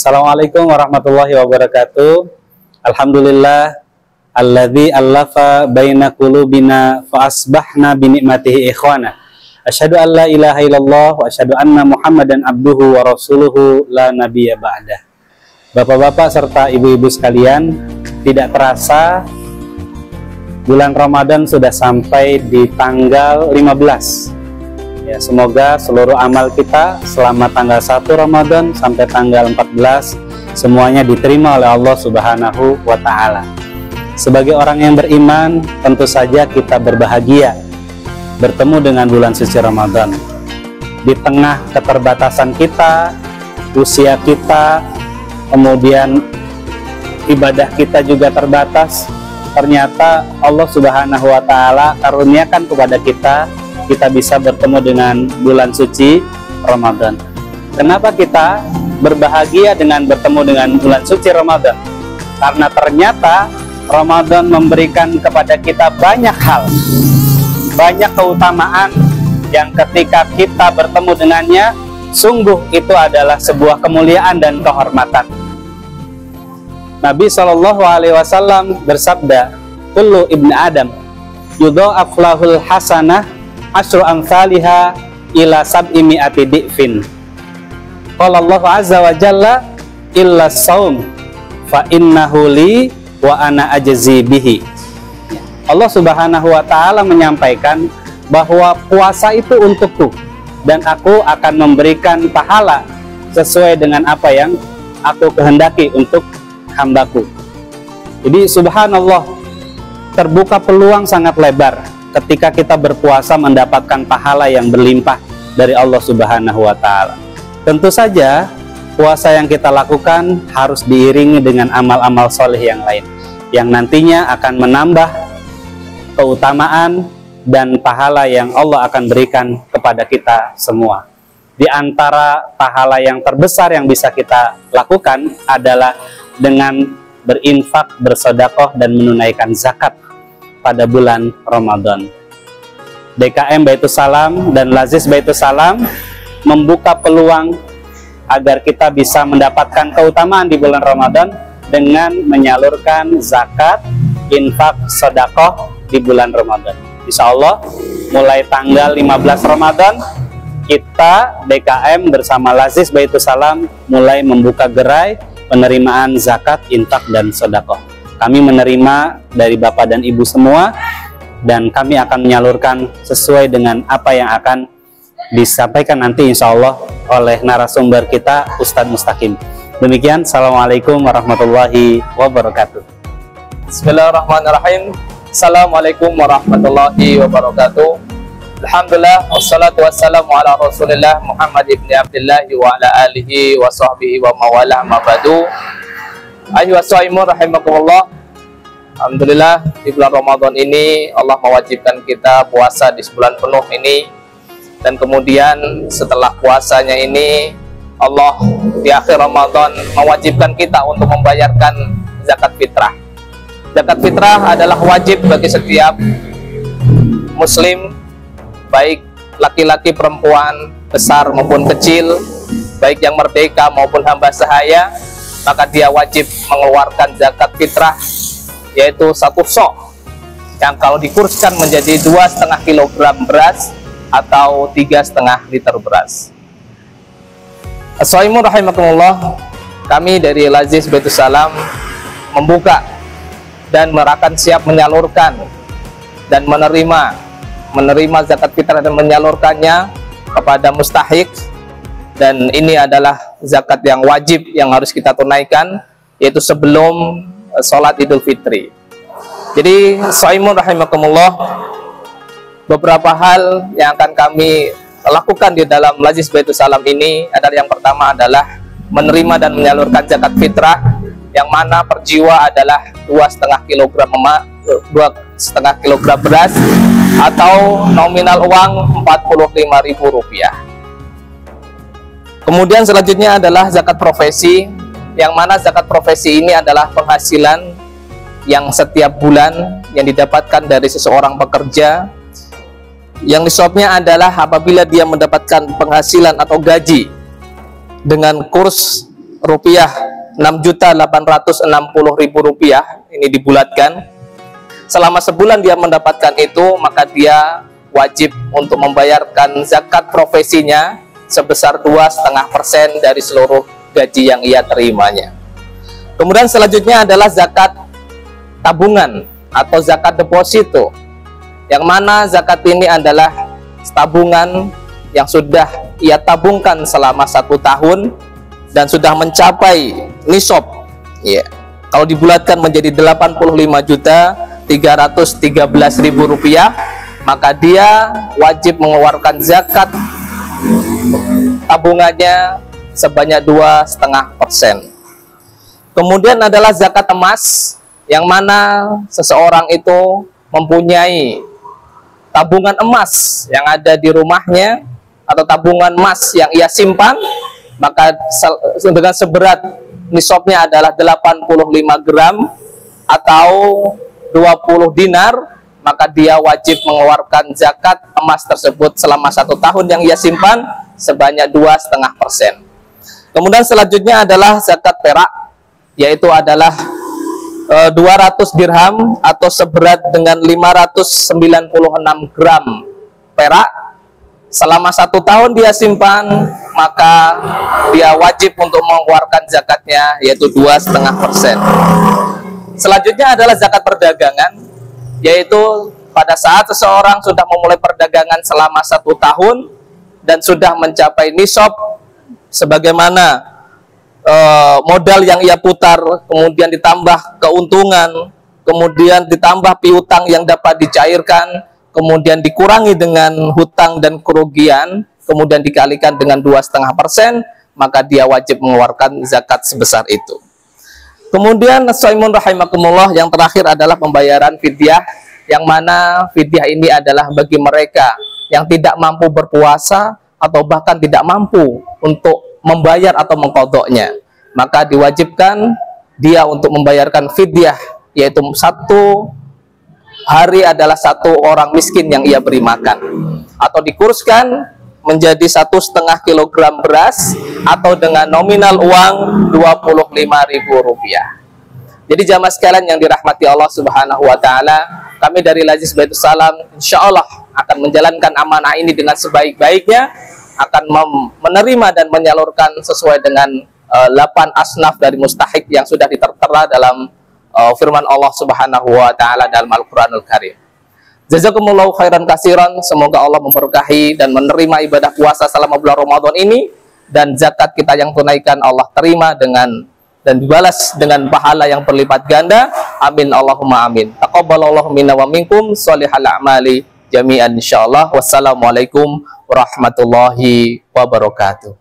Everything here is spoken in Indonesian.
Assalamualaikum warahmatullahi wabarakatuh. Alhamdulillah alladzi allafa baina qulubina fa asbahna bi ni'matihi ikhwana. Asyhadu an la ilaha illallah wa asyhadu anna Muhammadan abduhu wa rasuluhu la nabiyya ba'dah. Bapak-bapak serta ibu-ibu sekalian, tidak terasa bulan Ramadan sudah sampai di tanggal 15. Ya, semoga seluruh amal kita selama tanggal 1 Ramadan sampai tanggal 14 semuanya diterima oleh Allah Subhanahu wa Ta'ala. Sebagai orang yang beriman, tentu saja kita berbahagia bertemu dengan bulan suci Ramadan. Di tengah keterbatasan kita, usia kita, kemudian ibadah kita juga terbatas, ternyata Allah Subhanahu wa Ta'ala karuniakan kepada kita bisa bertemu dengan bulan suci Ramadan. Kenapa kita berbahagia dengan bertemu dengan bulan suci Ramadan? Karena ternyata Ramadan memberikan kepada kita banyak hal, banyak keutamaan yang ketika kita bertemu dengannya, sungguh itu adalah sebuah kemuliaan dan kehormatan. Nabi SAW bersabda, kullu ibn Adam yudha'af lahul hasanah asyru amsalihha ila sab'i mi'ati di'fin. Qala Allah azza wa jalla illa saum fa innahu li wa ana ajzi bihi. Allah Subhanahu wa Ta'ala menyampaikan bahwa puasa itu untukku dan aku akan memberikan pahala sesuai dengan apa yang aku kehendaki untuk hambaku. Jadi subhanallah, terbuka peluang sangat lebar ketika kita berpuasa mendapatkan pahala yang berlimpah dari Allah Subhanahu wa Ta'ala. Tentu saja puasa yang kita lakukan harus diiringi dengan amal-amal soleh yang lain yang nantinya akan menambah keutamaan dan pahala yang Allah akan berikan kepada kita semua. Di antara pahala yang terbesar yang bisa kita lakukan adalah dengan berinfak, bersedekah dan menunaikan zakat pada bulan Ramadan. DKM Baitus Salam dan Lazis Baitus Salam membuka peluang agar kita bisa mendapatkan keutamaan di bulan Ramadan dengan menyalurkan zakat, infak, sedekah di bulan Ramadan. Insya Allah mulai tanggal 15 Ramadan kita DKM bersama Lazis Baitus Salam mulai membuka gerai penerimaan zakat, infak dan sedekah. Kami menerima dari Bapak dan Ibu semua dan kami akan menyalurkan sesuai dengan apa yang akan disampaikan nanti insya Allah oleh narasumber kita Ustadz Mustaqim. Demikian, Assalamualaikum warahmatullahi wabarakatuh. Bismillahirrahmanirrahim. Assalamualaikum warahmatullahi wabarakatuh. Alhamdulillah, wassalatu wassalamu ala rasulillah Muhammad ibni Abdullah wa ala alihi wa sahbihi wa mawalah mabadu. Ayyuhas shaimun rahimakumullah. Alhamdulillah, di bulan Ramadan ini Allah mewajibkan kita puasa di sebulan penuh ini, dan kemudian setelah puasanya ini Allah di akhir Ramadan mewajibkan kita untuk membayarkan zakat fitrah. Zakat fitrah adalah wajib bagi setiap muslim, baik laki-laki, perempuan, besar maupun kecil, baik yang merdeka maupun hamba sahaya, maka dia wajib mengeluarkan zakat fitrah, yaitu 1 sok yang kalau dikurskan menjadi 2,5 kilogram beras atau 3,5 liter beras. Assalamualaikum rahimakumullah. Kami dari Lazis Baitus Salam membuka dan akan siap menyalurkan dan menerima zakat fitrah dan menyalurkannya kepada mustahik. Dan ini adalah zakat yang wajib yang harus kita tunaikan, yaitu sebelum sholat Idul Fitri. Jadi, shaimun rahimakumullah, beberapa hal yang akan kami lakukan di dalam Lazis Baitus Salam ini adalah yang pertama adalah menerima dan menyalurkan zakat fitrah, yang mana per jiwa adalah 2,5 kilogram beras atau nominal uang Rp45.000. Kemudian selanjutnya adalah zakat profesi, yang mana zakat profesi ini adalah penghasilan yang setiap bulan yang didapatkan dari seseorang pekerja, yang nisabnya adalah apabila dia mendapatkan penghasilan atau gaji dengan kurs rupiah, 6.860.000 rupiah, ini dibulatkan. Selama sebulan dia mendapatkan itu, maka dia wajib untuk membayarkan zakat profesinya sebesar 2,5% dari seluruh gaji yang ia terimanya. Kemudian selanjutnya adalah zakat tabungan atau zakat deposito, yang mana zakat ini adalah tabungan yang sudah ia tabungkan selama 1 tahun dan sudah mencapai nisab. Ya, kalau dibulatkan menjadi 85.313.000 rupiah, maka dia wajib mengeluarkan zakat tabungannya sebanyak 2,5%. Kemudian adalah zakat emas, yang mana seseorang itu mempunyai tabungan emas yang ada di rumahnya atau tabungan emas yang ia simpan, maka dengan seberat nisabnya adalah 85 gram atau 20 dinar, maka dia wajib mengeluarkan zakat emas tersebut selama 1 tahun yang ia simpan sebanyak 2,5%. Kemudian selanjutnya adalah zakat perak, yaitu adalah 200 dirham atau seberat dengan 596 gram perak. Selama 1 tahun dia simpan, maka dia wajib untuk mengeluarkan zakatnya, yaitu 2,5%. Selanjutnya adalah zakat perdagangan, yaitu pada saat seseorang sudah memulai perdagangan selama 1 tahun dan sudah mencapai nisab, sebagaimana modal yang ia putar, kemudian ditambah keuntungan, kemudian ditambah piutang yang dapat dicairkan, kemudian dikurangi dengan hutang dan kerugian, kemudian dikalikan dengan 2,5%, maka dia wajib mengeluarkan zakat sebesar itu. Kemudian Saimun rahimakumullah, yang terakhir adalah pembayaran fidyah, yang mana fidyah ini adalah bagi mereka yang tidak mampu berpuasa atau bahkan tidak mampu untuk membayar atau mengqadha'nya, maka diwajibkan dia untuk membayarkan fidyah, yaitu 1 hari adalah 1 orang miskin yang ia beri makan, atau dikurskan menjadi 1,5 kilogram beras atau dengan nominal uang 25.000 rupiah. Jadi jamaah sekalian yang dirahmati Allah Subhanahu wa taala, kami dari Lajnah Baitus Salam insyaallah akan menjalankan amanah ini dengan sebaik-baiknya, akan menerima dan menyalurkan sesuai dengan 8 asnaf dari mustahik yang sudah ditertera dalam firman Allah Subhanahu wa taala dalam Al-Qur'anul Karim. Jazakumullahu khairan katsiran, semoga Allah memberkahi dan menerima ibadah puasa selama bulan Ramadan ini, dan zakat kita yang tunaikan Allah terima dengan dan dibalas dengan pahala yang berlipat ganda. Amin Allahumma amin. Taqabbalallahu minna wa minkum sholihal a'mali jami'an insyaallah. Wassalamualaikum warahmatullahi wabarakatuh.